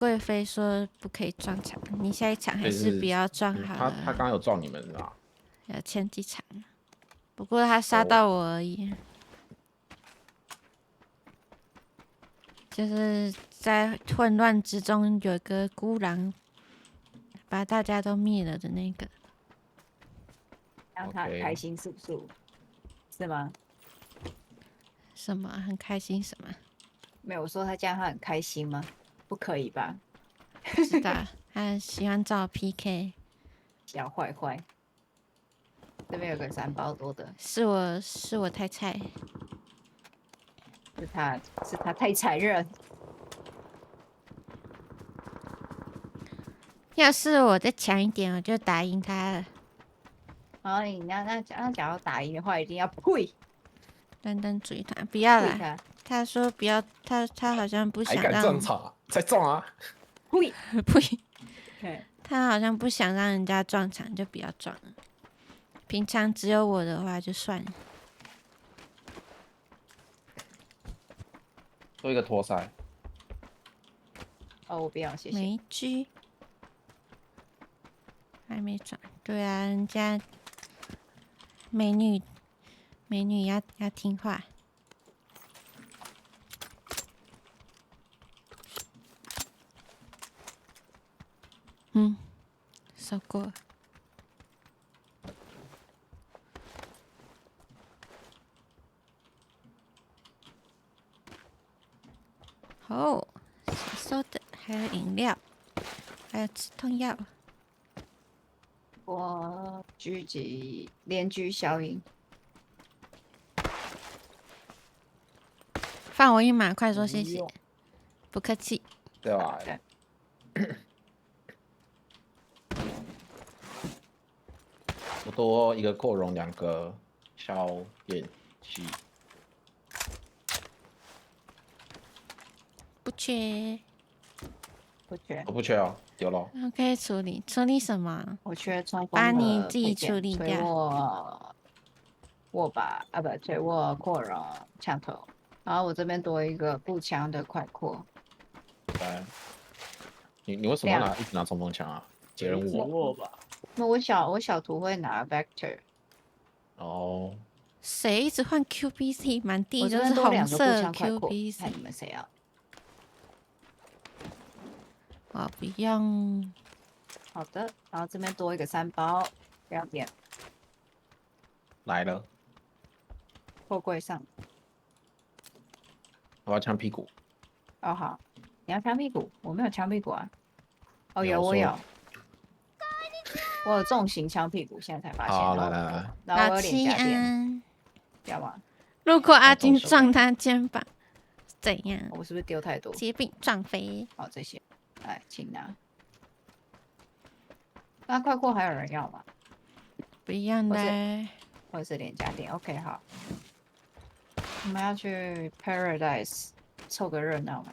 贵妃说不可以撞墙，你下一场还是不要撞好他了。刚刚有撞你们是吧？有前几场，不过他杀到我而已。就是在混乱之中有个孤狼，把大家都灭了的那个。让他很开心，是不是？是吗？什么很开心？什么？没有，我说他这样他很开心吗？不可以吧？不知道，他喜欢找我 PK。小坏坏。这边有个3包多的，是我太菜，是他太残忍。要是我再强一点，我就打赢他了。然后你那假如打赢的话，一定要呸单单追他，不要啦。他他说不要，他好像不还敢想让撞场啊？再撞啊！呸。不，对，他好像不想让人家撞场，就不要撞了。平常只有我的话就算了。做一个托腮。哦，我不要，谢谢。没狙，还没转。对啊，人家美女要听话。收过。哦，收的，还有饮料，还有止痛药。我狙击连狙效应，放我一马，快说谢谢，不客气。对吧？我多一个扩容，2个消焰器。不缺。不缺。我不缺哦，丢了。OK，处理什么？我缺冲把锋你自己的配件，垂处理掉。握把啊，不，垂握扩容枪头。然后我这边多一个步枪的快扩。来，你为什么要一直拿冲锋枪啊？截人我吧。那我小图会拿 Vector。哦，谁一直换 QBC，满地我这都是边多2个步红色枪快扩，看 QBC。你们谁要？我不用。好的，然后这边多一个3包，不要点，来了，货柜上。我要枪屁股。哦好，你要枪屁股，我没有枪屁股啊。哦有，我说有，我有重型枪屁股，现在才发现。好，来，然后我有老七脸颊垫，安，要吗？如果阿金撞他肩膀，怎样？我是不是丢太多？接柄撞飞。好，这些，来，请拿。那快扩还有人要吗？不一样的。或者是脸颊垫 ？OK， 好。我们要去 Paradise 凑个热闹吗？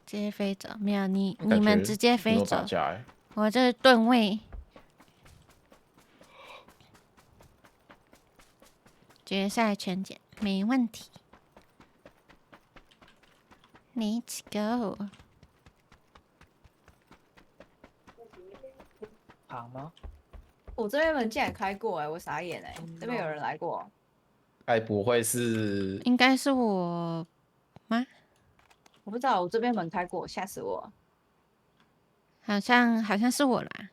直接飞走，没有你们直接飞走。欸、我这是盾位。决赛全检没问题。Let's go。好吗？我这边门竟然开过我傻眼这边有人来过。该不会是？应该是我吗？我不知道，我这边门开过，吓死我。好像是我啦。